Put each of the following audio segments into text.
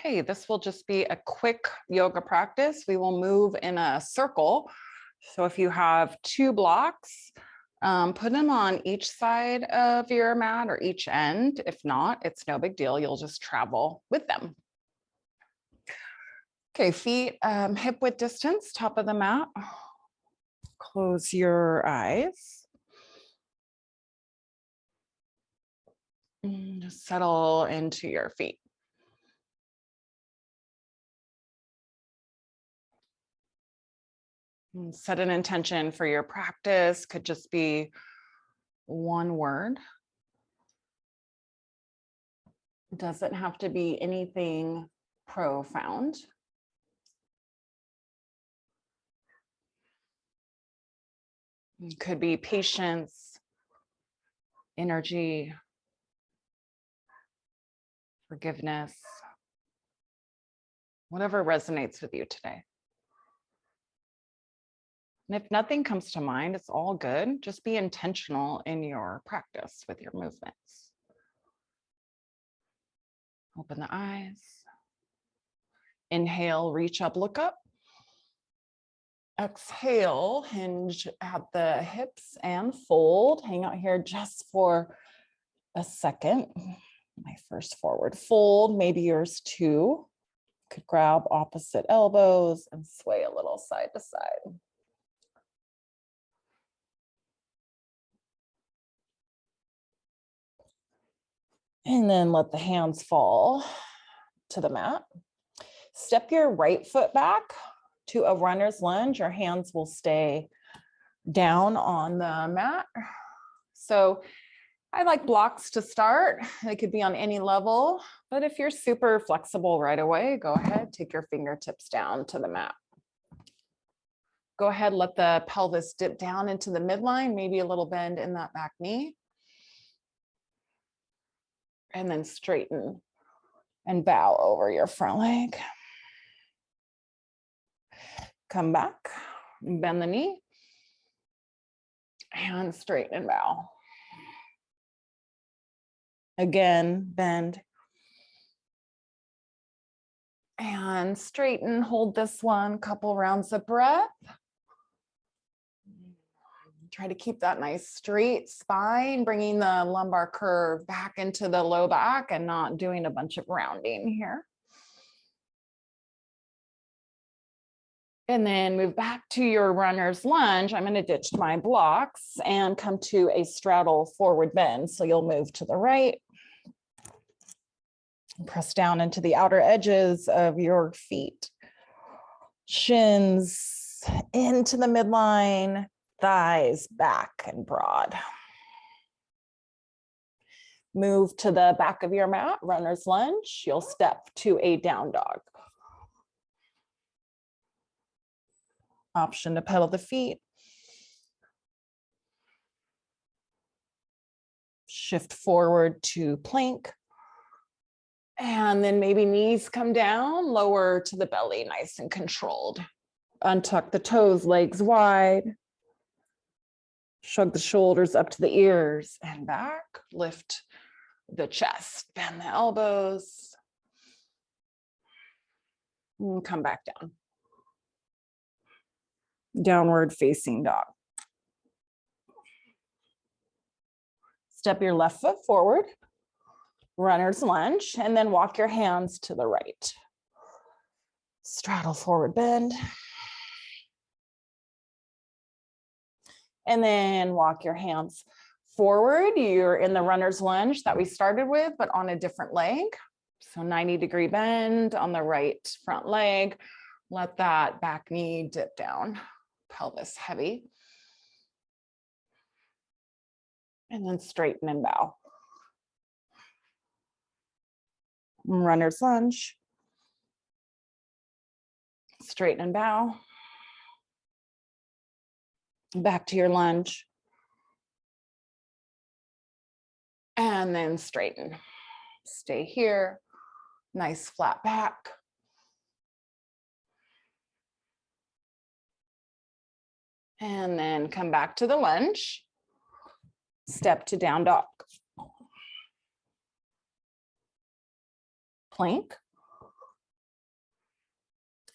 Okay, this will just be a quick yoga practice. We will move in a circle. So if you have two blocks, put them on each side of your mat or each end. If not, it's no big deal. You'll just travel with them. Okay, feet hip width distance, top of the mat. Close your eyes. And just settle into your feet. And set an intention for your practice. Could just be one word. It doesn't have to be anything profound. It could be patience, energy, forgiveness, whatever resonates with you today. And if nothing comes to mind, it's all good. Just be intentional in your practice with your movements. Open the eyes. Inhale, reach up, look up. Exhale, hinge at the hips and fold. Hang out here just for a second. My first forward fold, maybe yours too. Could grab opposite elbows and sway a little side to side. And then let the hands fall to the mat. Step your right foot back to a runner's lunge. Your hands will stay down on the mat. So I like blocks to start. They could be on any level, but if you're super flexible right away, go ahead, take your fingertips down to the mat. Go ahead, let the pelvis dip down into the midline, maybe a little bend in that back knee. And then straighten and bow over your front leg. Come back, bend the knee, and straighten and bow. Again, bend. And straighten, hold this one, couple rounds of breath. Try to keep that nice straight spine, bringing the lumbar curve back into the low back and not doing a bunch of rounding here. And then move back to your runner's lunge. I'm going to ditch my blocks and come to a straddle forward bend. So you'll move to the right. Press down into the outer edges of your feet. Shins into the midline. Thighs back and broad. Move to the back of your mat, runner's lunge. You'll step to a down dog. Option to pedal the feet. Shift forward to plank. And then maybe knees come down, lower to the belly, nice and controlled. Untuck the toes, legs wide. Shrug the shoulders up to the ears and back. Lift the chest, bend the elbows. And come back down. Downward facing dog. Step your left foot forward. Runner's lunge, and then walk your hands to the right. Straddle forward bend. And then walk your hands forward. You're in the runner's lunge that we started with, but on a different leg. So 90-degree bend on the right front leg. Let that back knee dip down, pelvis heavy. And then straighten and bow. Runner's lunge. Straighten and bow. Back to your lunge. And then straighten. Stay here. Nice flat back. And then come back to the lunge. Step to down dog. Plank.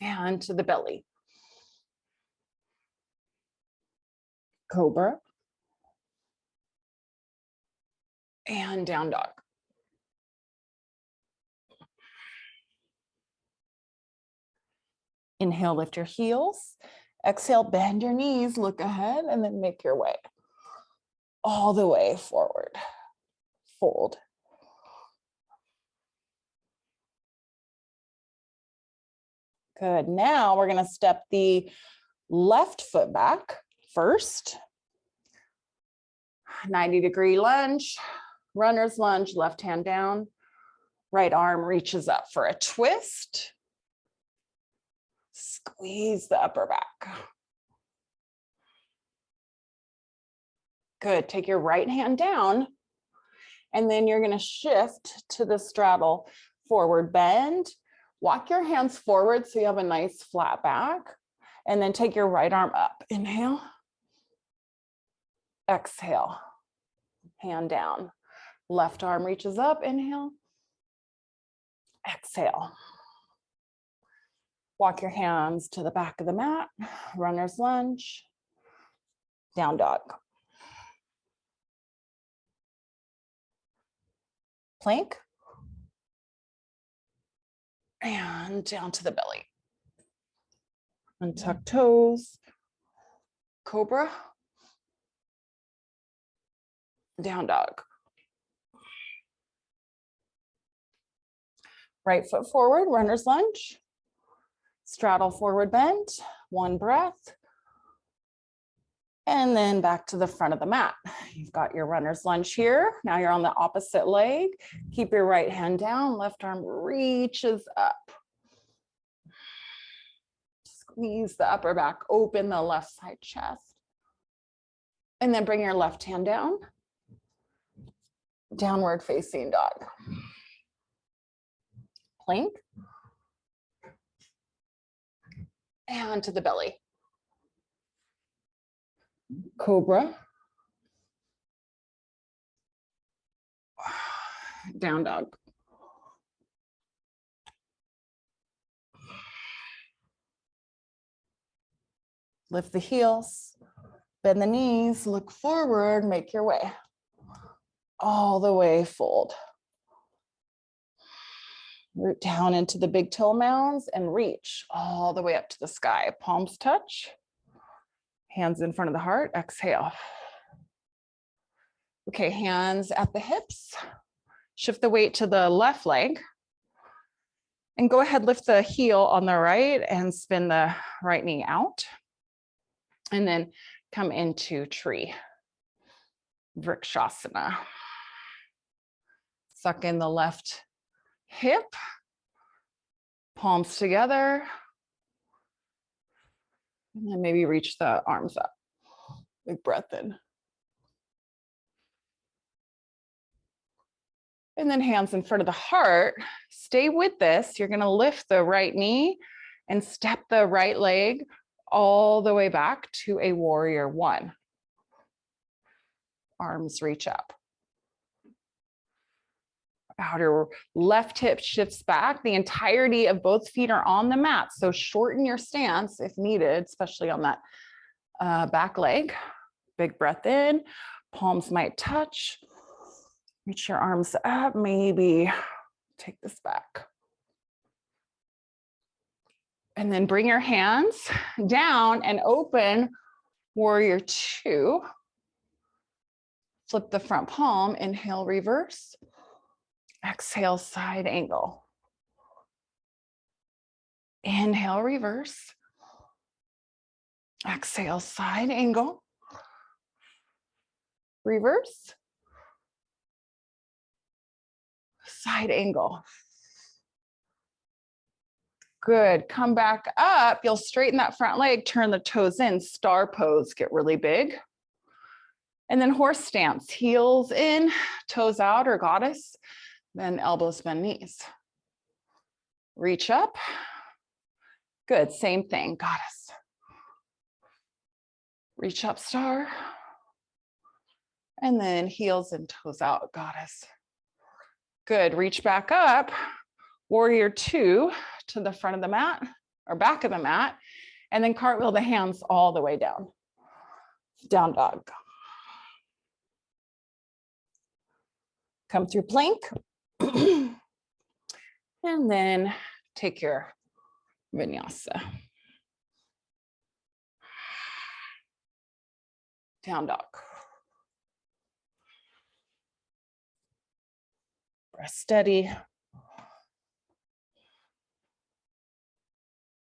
and to the belly. Cobra. And down dog. Inhale, lift your heels. Exhale, bend your knees, look ahead, and then make your way all the way forward. Fold. Good. Now we're going to step the left foot back first. 90-degree lunge, runner's lunge, left hand down. Right arm reaches up for a twist. Squeeze the upper back. Good. Take your right hand down, and then you're going to shift to the straddle forward bend. Walk your hands forward so you have a nice flat back, and then take your right arm up. Inhale. Exhale. Hand down. Left arm reaches up. Inhale. Exhale. Walk your hands to the back of the mat. Runner's lunge. Down dog. Plank. And down to the belly. Untuck toes. Cobra. Down dog. Right foot forward, runner's lunge. Straddle forward bend, one breath. And then back to the front of the mat. You've got your runner's lunge here. Now you're on the opposite leg. Keep your right hand down, left arm reaches up. Squeeze the upper back, open the left side chest. And then bring your left hand down. Downward facing dog. Plank. And to the belly. Cobra. Down dog. Lift the heels, bend the knees, look forward, make your way. All the way fold. Root down into the big toe mounds and reach all the way up to the sky. Palms touch. Hands in front of the heart. Exhale. Okay, hands at the hips. Shift the weight to the left leg. And go ahead, lift the heel on the right and spin the right knee out. And then come into tree. Vrikshasana. Suck in the left hip. Palms together. And then maybe reach the arms up. Big breath in. And then hands in front of the heart. Stay with this. You're going to lift the right knee and step the right leg all the way back to a warrior one. Arms reach up. Outer left hip shifts back. The entirety of both feet are on the mat. So shorten your stance if needed, especially on that back leg. Big breath in. Palms might touch. Reach your arms up. Maybe take this back. And then bring your hands down and open warrior two. Flip the front palm. Inhale, reverse. Exhale, side angle. Inhale, reverse. Exhale, side angle. Reverse. Side angle. Good. Come back up. You'll straighten that front leg, turn the toes in, star pose, get really big. And then horse stance, heels in, toes out, or goddess. Then elbows, bend knees. Reach up. Good, same thing, goddess. Reach up, star. And then heels and toes out, goddess. Good, reach back up. Warrior two to the front of the mat. or back of the mat, and then cartwheel the hands all the way down. Down dog. Come through plank. And then take your vinyasa. Down dog. Breath steady.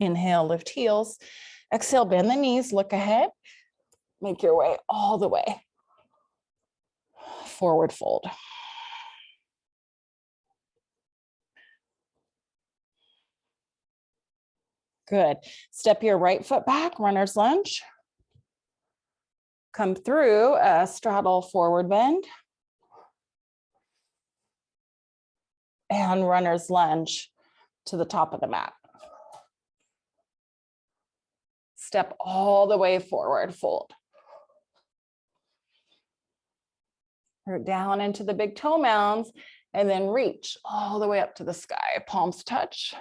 Inhale, lift heels. Exhale, bend the knees, look ahead. Make your way all the way. Forward fold. Good. Step your right foot back, runner's lunge. Come through a straddle forward bend. And runner's lunge to the top of the mat. Step all the way forward, fold. Root down into the big toe mounds and then reach all the way up to the sky. Palms touch.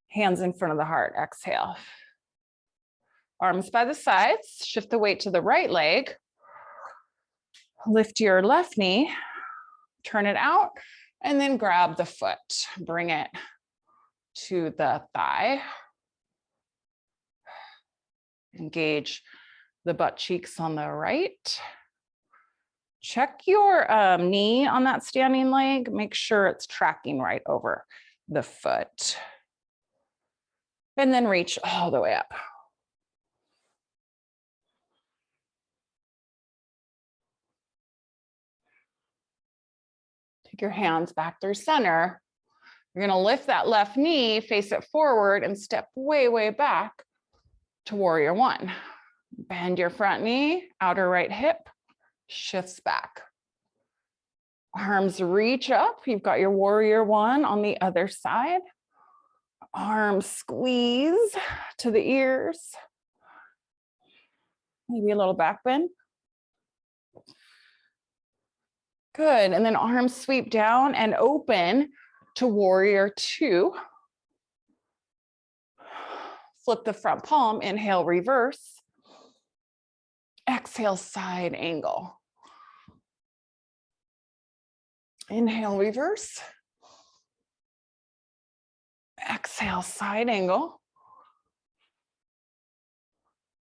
Hands in front of the heart, exhale. Arms by the sides, shift the weight to the right leg. Lift your left knee, turn it out, and then grab the foot. Bring it to the thigh. Engage the butt cheeks on the right. Check your knee on that standing leg. Make sure it's tracking right over the foot. And then reach all the way up. Take your hands back through center. You're going to lift that left knee, face it forward, and step way, way back to warrior one. Bend your front knee, outer right hip, shifts back. Arms reach up. You've got your warrior one on the other side. Arms squeeze to the ears. Maybe a little back bend. Good, and then arms sweep down and open to warrior two. Flip the front palm, inhale, reverse. Exhale, side angle. Inhale, reverse. Exhale, side angle.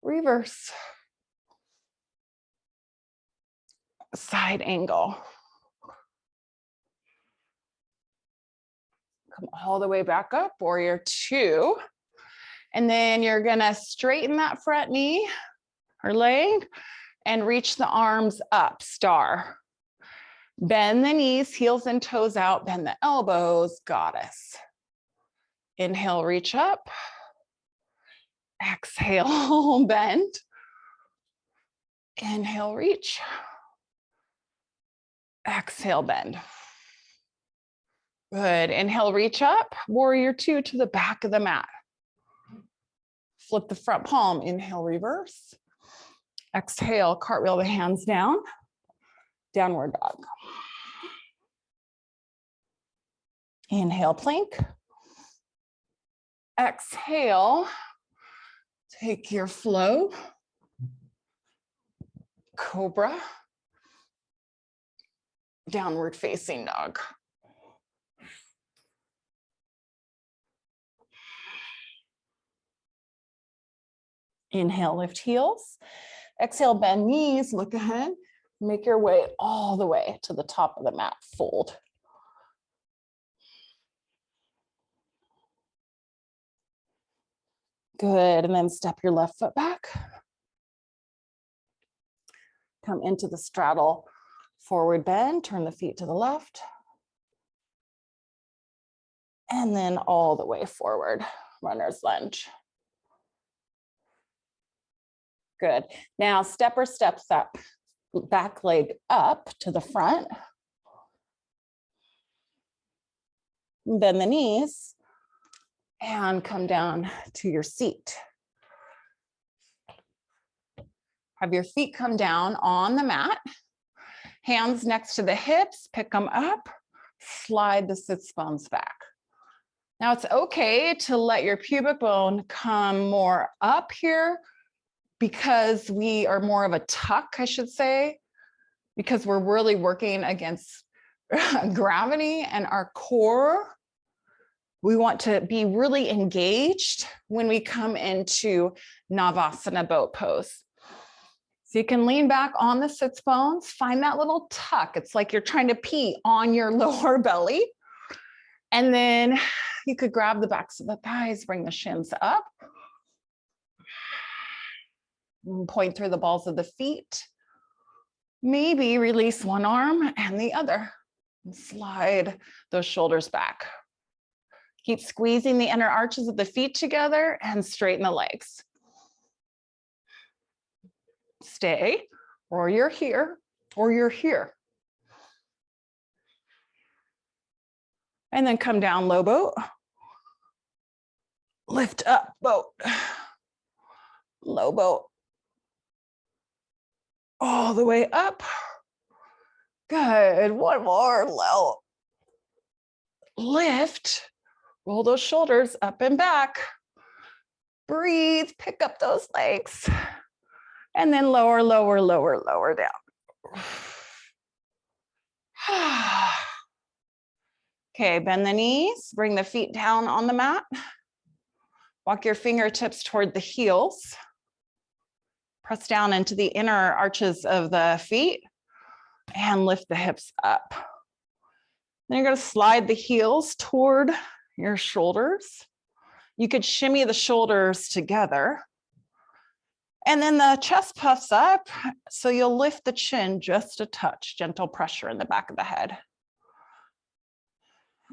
Reverse. Side angle. Come all the way back up, warrior two. And then you're gonna straighten that front knee or leg and reach the arms up, star. Bend the knees, heels and toes out, bend the elbows, goddess. Inhale, reach up. Exhale, bend. Inhale, reach. Exhale, bend. Good. Inhale, reach up. Warrior two to the back of the mat. Flip the front palm. Inhale, reverse. Exhale, cartwheel the hands down. Downward dog. Inhale, plank. Exhale, take your flow. Cobra. Downward facing dog. Inhale, lift heels. Exhale, bend knees, look ahead. Make your way all the way to the top of the mat, fold. Good, and then step your left foot back. Come into the straddle forward bend, turn the feet to the left. And then all the way forward, runner's lunge. Good. Now stepper steps up, back leg up to the front. Bend the knees and come down to your seat. Have your feet come down on the mat. Hands next to the hips, pick them up, slide the sits bones back. Now it's okay to let your pubic bone come more up here because we are more of a tuck, I should say, because we're really working against gravity and our core. We want to be really engaged when we come into Navasana boat pose. So you can lean back on the sits bones, find that little tuck. It's like you're trying to pee on your lower belly. And then you could grab the backs of the thighs, bring the shins up. Point through the balls of the feet. Maybe release one arm and the other. And slide those shoulders back. Keep squeezing the inner arches of the feet together and straighten the legs. Stay, or you're here, or you're here. And then come down, low boat. Lift up, boat. Low boat. All the way up. Good, one more, low. Lift, roll those shoulders up and back. Breathe, pick up those legs. And then lower, lower, lower, lower down. Okay, bend the knees, bring the feet down on the mat. Walk your fingertips toward the heels. Press down into the inner arches of the feet and lift the hips up. Then you're going to slide the heels toward your shoulders. You could shimmy the shoulders together. And then the chest puffs up, so you'll lift the chin just a touch, gentle pressure in the back of the head.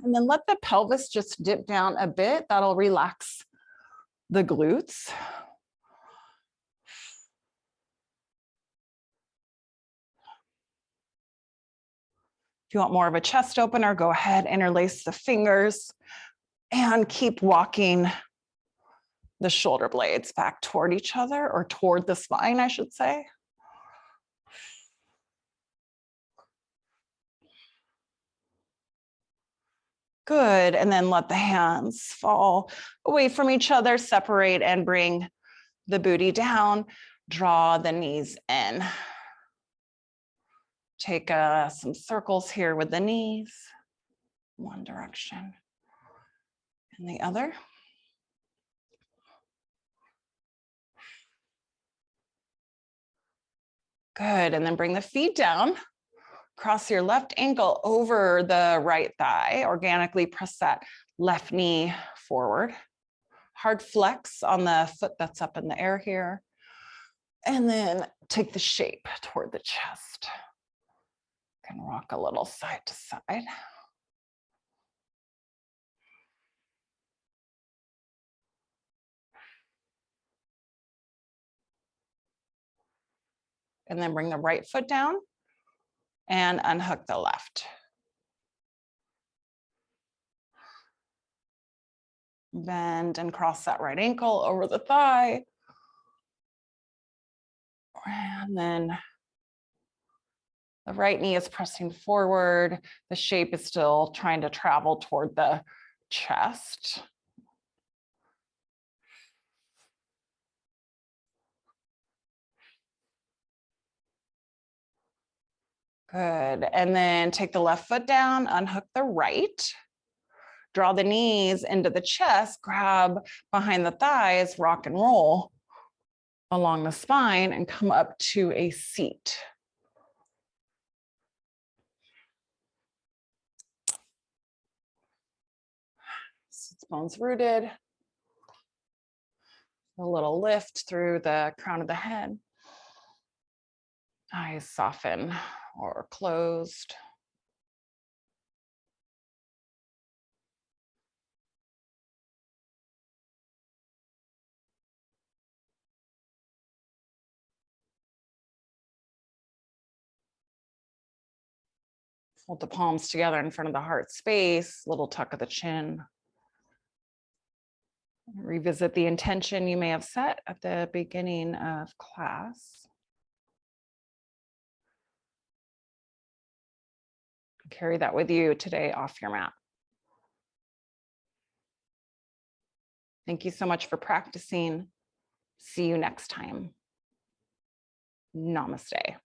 And then let the pelvis just dip down a bit. That'll relax the glutes. If you want more of a chest opener, go ahead, interlace the fingers and keep walking the shoulder blades back toward each other, or toward the spine, I should say. Good, and then let the hands fall away from each other, separate and bring the booty down, draw the knees in. Take some circles here with the knees, one direction and the other. Good, and then bring the feet down. Cross your left ankle over the right thigh. Organically press that left knee forward. Hard flex on the foot that's up in the air here. And then take the shape toward the chest. Can rock a little side to side. And then bring the right foot down and unhook the left. Bend and cross that right ankle over the thigh. And then the right knee is pressing forward. The shape is still trying to travel toward the chest. Good, and then take the left foot down, unhook the right. Draw the knees into the chest, grab behind the thighs, rock and roll along the spine and come up to a seat. Sits bones rooted. A little lift through the crown of the head. Eyes soften or closed. Hold the palms together in front of the heart space, little tuck of the chin. Revisit the intention you may have set at the beginning of class. Carry that with you today off your mat. Thank you so much for practicing. See you next time. Namaste.